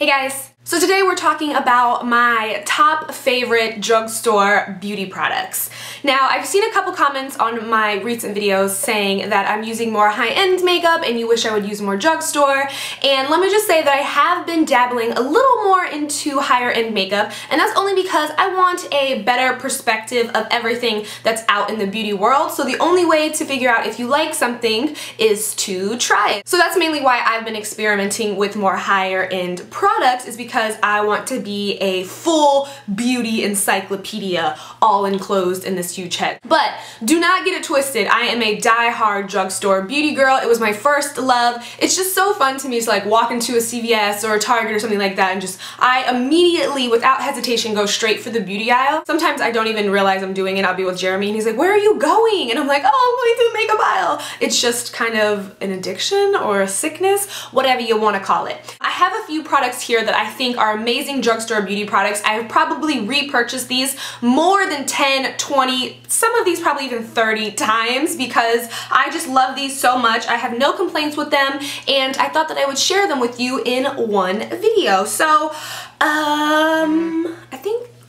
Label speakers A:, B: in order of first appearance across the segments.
A: Hey guys! So today we're talking about my top favorite drugstore beauty products. Now, I've seen a couple comments on my recent videos saying that I'm using more high-end makeup and you wish I would use more drugstore, and let me just say that I have been dabbling a little more into higher-end makeup, and that's only because I want a better perspective of everything that's out in the beauty world, so the only way to figure out if you like something is to try it. So that's mainly why I've been experimenting with more higher-end products, is because I want to be a full beauty encyclopedia all enclosed in this huge head. But do not get it twisted, I am a die-hard drugstore beauty girl. It was my first love. It's just so fun to me to like walk into a CVS or a Target or something like that and just, I immediately, without hesitation, go straight for the beauty aisle. Sometimes I don't even realize I'm doing it. I'll be with Jeremy and he's like, where are you going? And I'm like, oh, I'm going to the makeup aisle. It's just kind of an addiction or a sickness, whatever you want to call it. I have a few products here that I think are amazing drugstore beauty products. I have probably repurchased these more than 10, 20, some of these probably even 30 times because I just love these so much. I have no complaints with them and I thought that I would share them with you in one video. So, I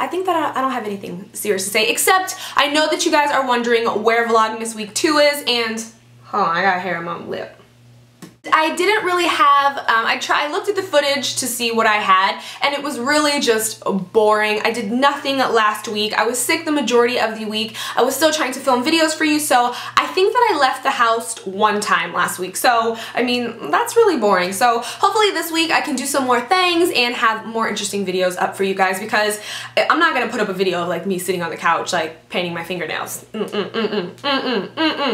A: think that I don't have anything serious to say, except I know that you guys are wondering where Vlogmas Week 2 is, and hold on, I got hair on my lip. I didn't really have, I looked at the footage to see what I had, and it was really just boring. I did nothing last week. I was sick the majority of the week. I was still trying to film videos for you, so I think that I left the house one time last week. So, I mean, that's really boring. So hopefully this week I can do some more things and have more interesting videos up for you guys, because I'm not gonna put up a video of like me sitting on the couch like painting my fingernails.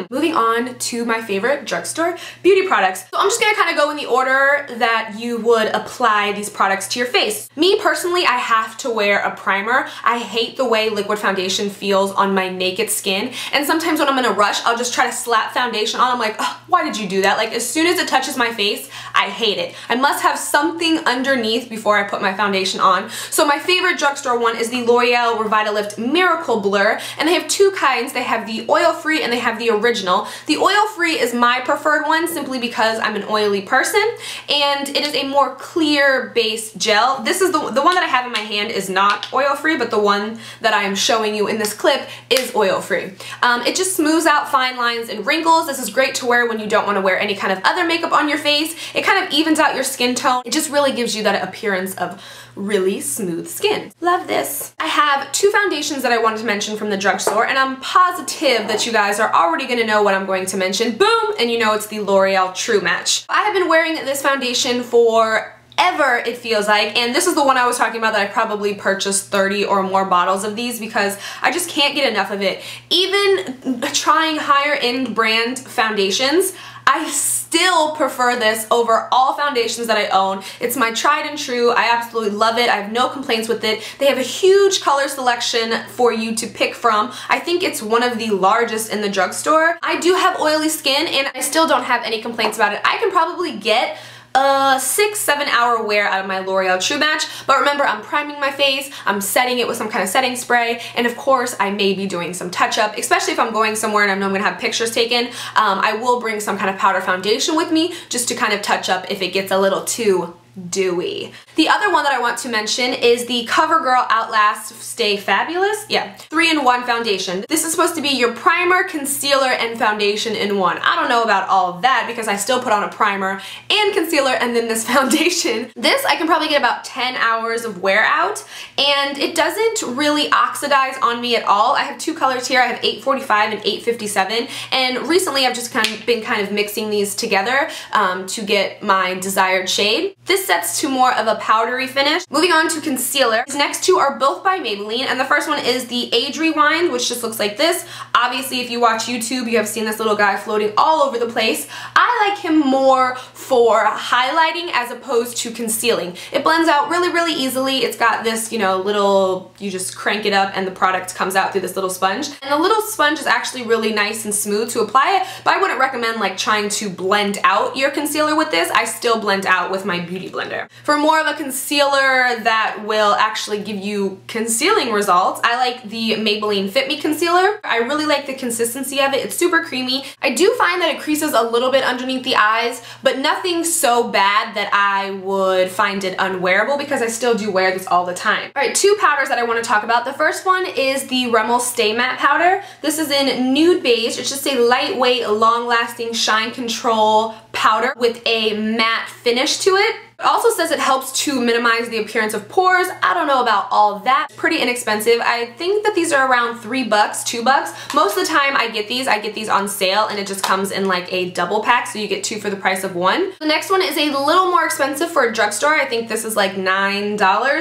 A: Moving on to my favorite drugstore beauty products. So I'm just gonna kind of go in the order that you would apply these products to your face. Me personally, I have to wear a primer. I hate the way liquid foundation feels on my naked skin, and sometimes when I'm in a rush, I'll just try to slap foundation on. I'm like, oh, why did you do that? Like, as soon as it touches my face, I hate it. I must have something underneath before I put my foundation on. So my favorite drugstore one is the L'Oreal Revitalift Miracle Blur, and they have two kinds. They have the oil-free and they have the original. The oil-free is my preferred one simply because I'm an oily person, and it is a more clear base gel. This is the one that I have in my hand is not oil-free, but the one that I am showing you in this clip is oil-free. It just smooths out fine lines and wrinkles. This is great to wear when you don't want to wear any kind of other makeup on your face. It kind of evens out your skin tone. It just really gives you that appearance of really smooth skin. Love this. I have two foundations that I wanted to mention from the drugstore, and I'm positive that you guys are already gonna know what I'm going to mention. Boom! And you know it's the L'Oreal True Match. I have been wearing this foundation for ever, it feels like, and this is the one I was talking about that I probably purchased 30 or more bottles of these because I just can't get enough of it. Even trying higher end brand foundations, I still prefer this over all foundations that I own. It's my tried and true. I absolutely love it. I have no complaints with it. They have a huge color selection for you to pick from. I think it's one of the largest in the drugstore. I do have oily skin and I still don't have any complaints about it. I can probably get a 6-7 hour wear out of my L'Oreal True Match, but remember, I'm priming my face, I'm setting it with some kind of setting spray, and of course I may be doing some touch-up, especially if I'm going somewhere and I know I'm gonna have pictures taken. I will bring some kind of powder foundation with me just to kind of touch up if it gets a little too dewy. The other one that I want to mention is the Covergirl Outlast Stay Fabulous. Yeah, 3-in-1 foundation. This is supposed to be your primer, concealer, and foundation in one. I don't know about all of that because I still put on a primer and concealer and then this foundation. This I can probably get about 10 hours of wear out, and it doesn't really oxidize on me at all. I have two colors here. I have 845 and 857, and recently I've just been kind of mixing these together to get my desired shade. This sets to more of a powdery finish. Moving on to concealer. These next two are both by Maybelline, and the first one is the Airy wine, which just looks like this. Obviously, if you watch YouTube, you have seen this little guy floating all over the place. I like him more for highlighting as opposed to concealing. It blends out really, really easily. It's got this, you know, little, you just crank it up and the product comes out through this little sponge. And the little sponge is actually really nice and smooth to apply it, but I wouldn't recommend like trying to blend out your concealer with this. I still blend out with my Beauty Blender. blender. For more of a concealer that will actually give you concealing results, I like the Maybelline FITme concealer. I really like the consistency of it. It's super creamy. I do find that it creases a little bit underneath the eyes, but nothing so bad that I would find it unwearable because I still do wear this all the time. All right, two powders that I want to talk about. The first one is the Rimmel Stay Matte powder. This is in nude beige. It's just a lightweight, long-lasting shine control powder with a matte finish to it. It also says it helps to minimize the appearance of pores. I don't know about all that. Pretty inexpensive. I think that these are around $3, $2. Most of the time I get these on sale, and it just comes in like a double pack, so you get two for the price of one. The next one is a little more expensive for a drugstore. I think this is like $9.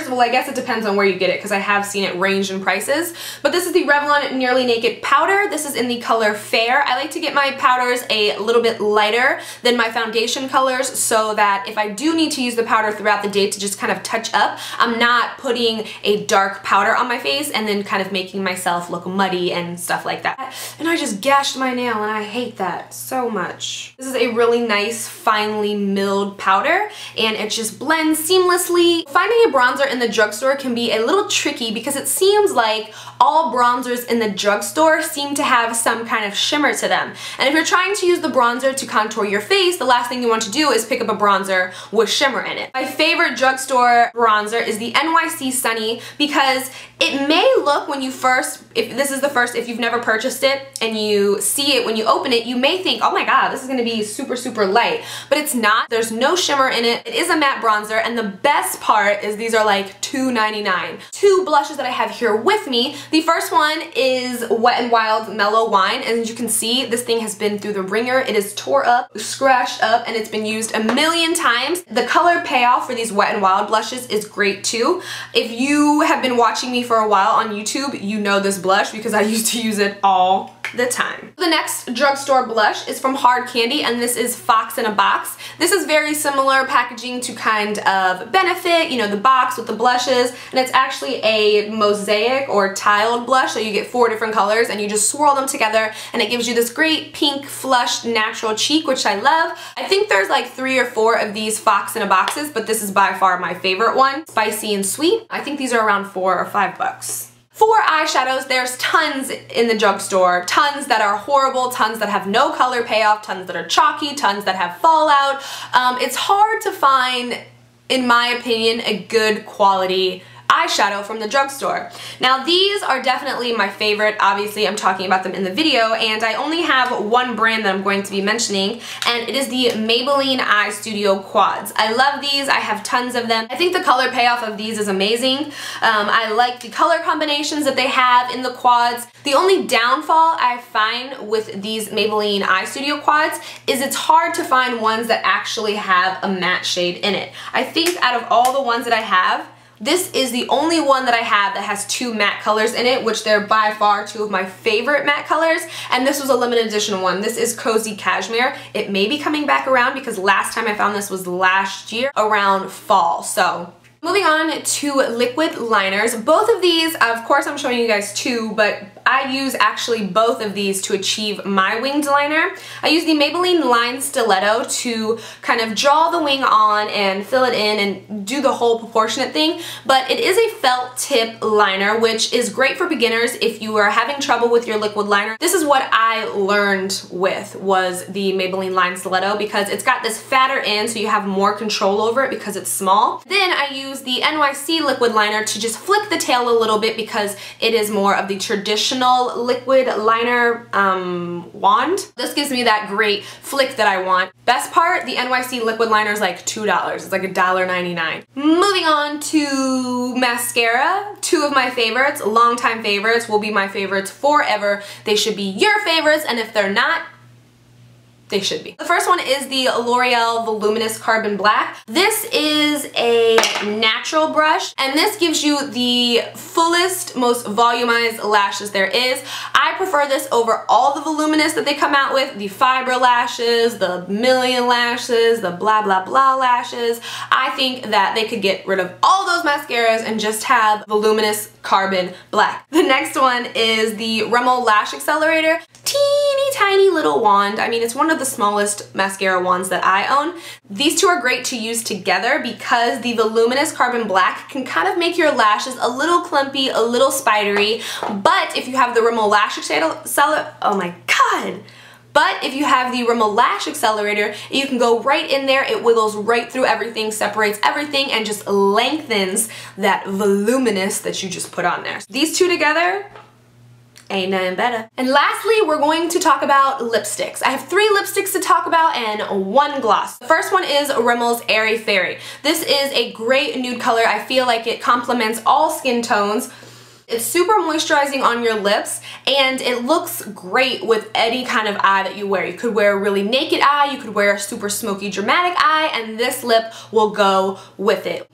A: Well, I guess it depends on where you get it because I have seen it range in prices. But this is the Revlon Nearly Naked powder. This is in the color Fair. I like to get my powders a little bit lighter than my foundation colors so that if I do need to use the powder throughout the day to just kind of touch up, I'm not putting a dark powder on my face and then kind of making myself look muddy and stuff like that. And I just gashed my nail and I hate that so much. This is a really nice, finely milled powder and it just blends seamlessly. Finding a bronzer in the drugstore can be a little tricky because it seems like all bronzers in the drugstore seem to have some kind of shimmer to them. And if you're trying to use the bronzer to contour your face, the last thing you want to do is pick up a bronzer with shimmer in it. My favorite drugstore bronzer is the NYC Sunny because it may look when you first, if you've never purchased it and you see it when you open it, you may think, oh my god, this is going to be super, super light. But it's not. There's no shimmer in it. It is a matte bronzer, and the best part is these are like $2.99. Two blushes that I have here with me. The first one is Wet n Wild Mellow Wine, and as you can see, this thing has been through the ringer. It is tore up, scratched up, and it's been used a million times. The color payoff for these Wet n Wild blushes is great too. If you have been watching me for a while on YouTube, you know this blush because I used to use it all the time. The next drugstore blush is from Hard Candy, and this is Fox in a Box. This is very similar packaging to kind of Benefit, you know, the box with the blushes, and it's actually a mosaic or tiled blush, so you get 4 different colors and you just swirl them together and it gives you this great pink flushed natural cheek, which I love. I think there's like 3 or 4 of these Fox in a Boxes, but this is by far my favorite one. Spicy and sweet. I think these are around $4 or $5. For eyeshadows, there's tons in the drugstore, tons that are horrible, tons that have no color payoff, tons that are chalky, tons that have fallout. It's hard to find, in my opinion, a good quality eyeshadow from the drugstore. Now these are definitely my favorite. Obviously I'm talking about them in the video, and I only have one brand that I'm going to be mentioning, and it is the Maybelline EyeStudio Quads. I love these. I have tons of them. I think the color payoff of these is amazing. I like the color combinations that they have in the quads. The only downfall I find with these Maybelline EyeStudio Quads is it's hard to find ones that actually have a matte shade in it. I think out of all the ones that I have, this is the only one that I have that has 2 matte colors in it, which they're by far 2 of my favorite matte colors, and this was a limited edition one. This is Cozy Cashmere. It may be coming back around because last time I found this was last year around fall, so. Moving on to liquid liners. Both of these, of course I'm showing you guys 2, but I use actually both of these to achieve my winged liner. I use the Maybelline Line Stiletto to kind of draw the wing on and fill it in and do the whole proportionate thing, but it is a felt tip liner, which is great for beginners if you are having trouble with your liquid liner. This is what I learned with, was the Maybelline Line Stiletto, because it's got this fatter end so you have more control over it because it's small. Then I use the NYC liquid liner to just flick the tail a little bit because it is more of the traditional liquid liner wand. This gives me that great flick that I want. Best part, the NYC liquid liner is like $2. It's like $1.99. Moving on to mascara. 2 of my favorites, longtime favorites, will be my favorites forever. They should be your favorites, and if they're not, they should be. The first one is the L'Oreal Voluminous Carbon Black. This is a natural brush, and this gives you the fullest, most volumized lashes there is. I prefer this over all the Voluminous that they come out with, the fiber lashes, the million lashes, the blah blah blah lashes. I think that they could get rid of all those mascaras and just have Voluminous Carbon Black. The next one is the Rimmel Lash Accelerator. Teeny tiny little wand. I mean, it's one of the smallest mascara wands that I own. These two are great to use together because the Voluminous Carbon Black can kind of make your lashes a little clumpy, a little spidery, but if you have the Rimmel Lash Accelerator, oh my god! But if you have the Rimmel Lash Accelerator, you can go right in there, it wiggles right through everything, separates everything, and just lengthens that voluminous that you just put on there. These two together, ain't nothing better. And lastly, we're going to talk about lipsticks. I have 3 lipsticks to talk about and 1 gloss. The first one is Rimmel's Airy Fairy. This is a great nude color. I feel like it complements all skin tones. It's super moisturizing on your lips, and it looks great with any kind of eye that you wear. You could wear a really naked eye, you could wear a super smoky dramatic eye, and this lip will go with it.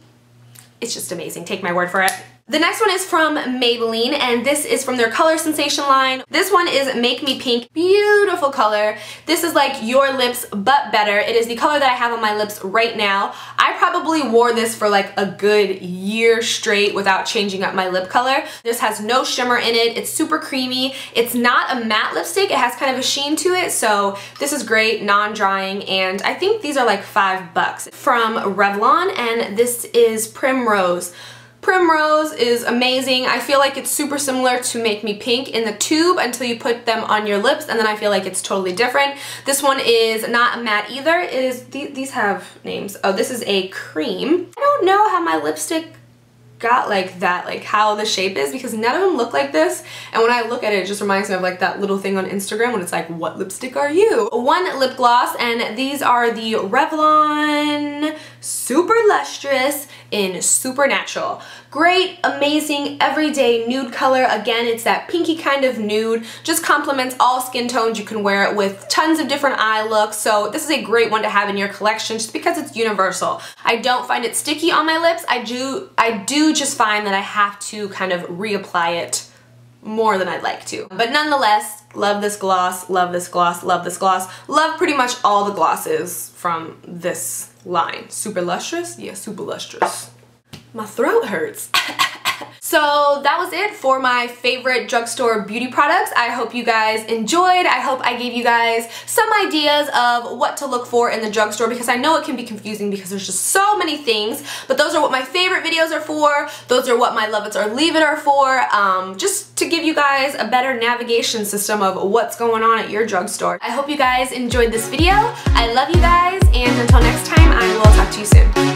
A: It's just amazing, take my word for it. The next one is from Maybelline, and this is from their Color Sensation line. This one is Make Me Pink. Beautiful color. This is like your lips, but better. It is the color that I have on my lips right now. I probably wore this for like a good year straight without changing up my lip color. This has no shimmer in it. It's super creamy. It's not a matte lipstick. It has kind of a sheen to it, so this is great, non-drying, and I think these are like $5. From Revlon, and this is Primrose. Primrose is amazing. I feel like it's super similar to Make Me Pink in the tube until you put them on your lips, and then I feel like it's totally different. This one is not a matte either. It is, these have names. Oh, this is a cream. I don't know how my lipstick got like that, like how the shape is, because none of them look like this, and when I look at it, it just reminds me of like that little thing on Instagram when it's like, what lipstick are you? 1 lip gloss, and these are the Revlon Super Lustrous in Supernatural. Great, amazing, everyday nude color. Again, it's that pinky kind of nude, just complements all skin tones. You can wear it with tons of different eye looks, so this is a great one to have in your collection just because it's universal. I don't find it sticky on my lips. I do just find that I have to kind of reapply it more than I'd like to. But nonetheless, love this gloss, love this gloss, love this gloss. Love pretty much all the glosses from this line. Super lustrous? Yeah, super lustrous. My throat hurts. So that was it for my favorite drugstore beauty products. I hope you guys enjoyed. I hope I gave you guys some ideas of what to look for in the drugstore, because I know it can be confusing because there's just so many things, but those are what my favorite videos are for. Those are what my love it or leave it are for, just to give you guys a better navigation system of what's going on at your drugstore. I hope you guys enjoyed this video. I love you guys, and until next time, I will talk to you soon.